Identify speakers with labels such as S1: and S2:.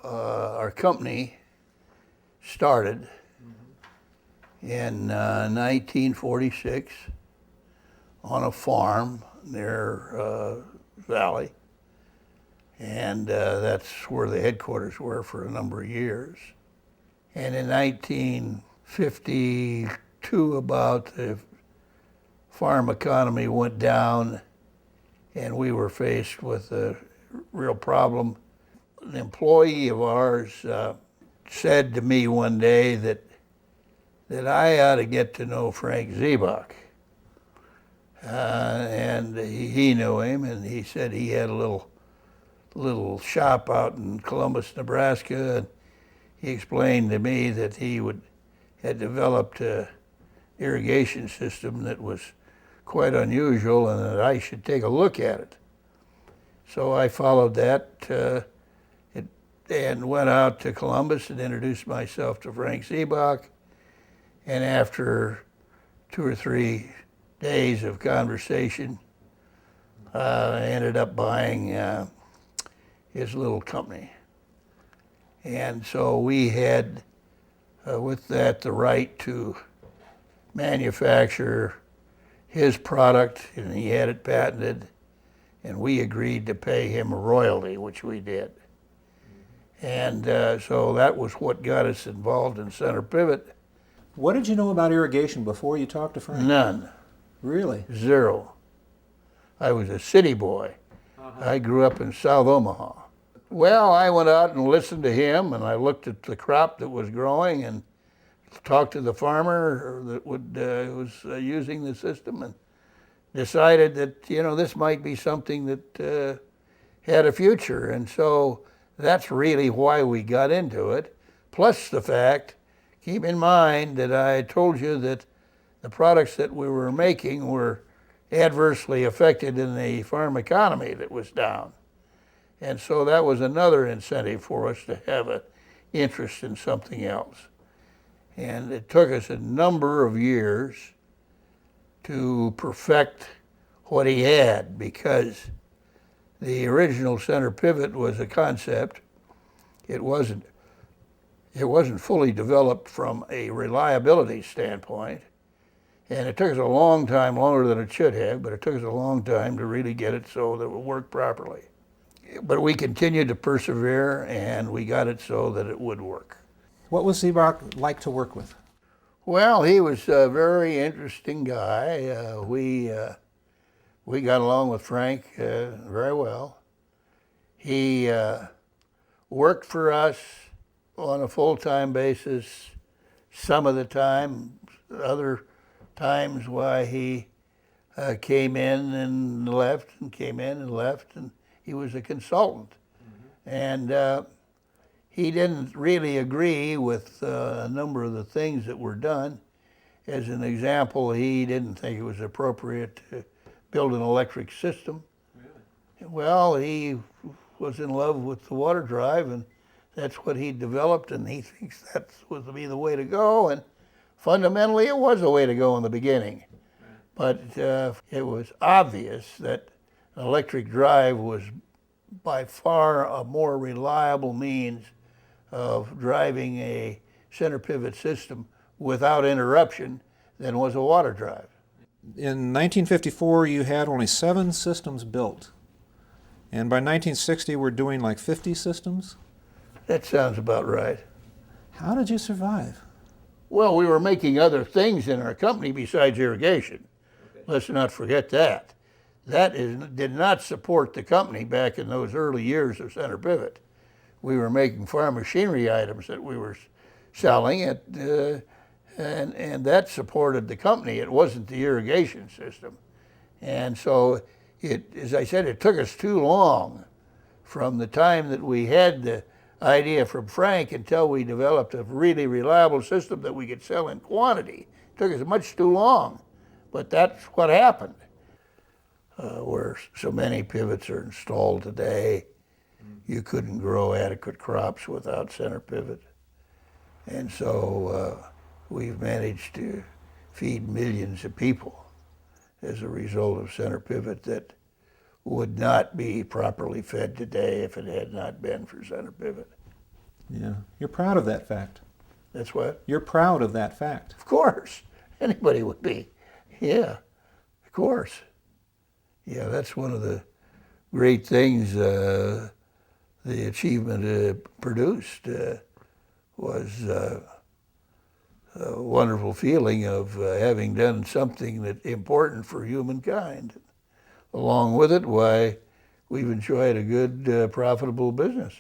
S1: our company started in 1946 on a farm near Valley, and that's where the headquarters were for a number of years. And in 1952, about, the farm economy went down, and we were faced with a real problem. An employee of ours said to me one day that I ought to get to know Frank Ziebach. And he knew him, and he said he had a little shop out in Columbus, Nebraska, and he explained to me that he had developed an irrigation system that was quite unusual and that I should take a look at it. So I followed that and went out to Columbus and introduced myself to Frank Ziebach. And after 2 or 3 days of conversation, I ended up buying his little company. And so we had, with that, the right to manufacture his product, and he had it patented, and we agreed to pay him a royalty, which we did. And so that was what got us involved in Center Pivot.
S2: What did you know about irrigation before you talked to Frank?
S1: None.
S2: Really?
S1: Zero. I was a city boy. I grew up in South Omaha. Well, I went out and listened to him, and I looked at the crop that was growing and talked to the farmer that was using the system, and decided that, this might be something that had a future. And so that's really why we got into it. Plus the fact, keep in mind that I told you that the products that we were making were adversely affected in the farm economy that was down. And so that was another incentive for us to have an interest in something else. And it took us a number of years to perfect what he had, because the original Center Pivot was a concept. It wasn't fully developed from a reliability standpoint. And it took us a long time, longer than it should have, but it took us a long time to really get it so that it would work properly. But we continued to persevere, and we got it so that it would work.
S2: What was Ziebach like to work with?
S1: Well, he was a very interesting guy. We got along with Frank very well. He worked for us on a full-time basis some of the time. Other times why he came in and left, and came in and left, and he was a consultant. And he didn't really agree with a number of the things that were done. As an example, he didn't think it was appropriate to build an electric system. Really? Well, he was in love with the water drive, and that's what he developed, and he thinks that was to be the way to go. And fundamentally, it was the way to go in the beginning. But it was obvious that an electric drive was by far a more reliable means of driving a center pivot system without interruption than was a water drive.
S2: In 1954, you had only 7 systems built. And by 1960, we're doing like 50 systems?
S1: That sounds about right.
S2: How did you survive?
S1: Well, we were making other things in our company besides irrigation. Okay. Let's not forget that. That did not support the company back in those early years of Center Pivot. We were making farm machinery items that we were selling, and that supported the company. It wasn't the irrigation system. And so, as I said, it took us too long from the time that we had the idea from Frank until we developed a really reliable system that we could sell in quantity. It took us much too long, but that's what happened. Where so many pivots are installed today, you couldn't grow adequate crops without Center Pivot. And so we've managed to feed millions of people as a result of Center Pivot that would not be properly fed today if it had not been for Center Pivot.
S2: Yeah. You're proud of that fact.
S1: That's what?
S2: You're proud of that fact.
S1: Of course. Anybody would be. Yeah, of course. Yeah, that's one of the great things the achievement produced was a wonderful feeling of having done something that important for humankind. Along with it, why, we've enjoyed a good, profitable business.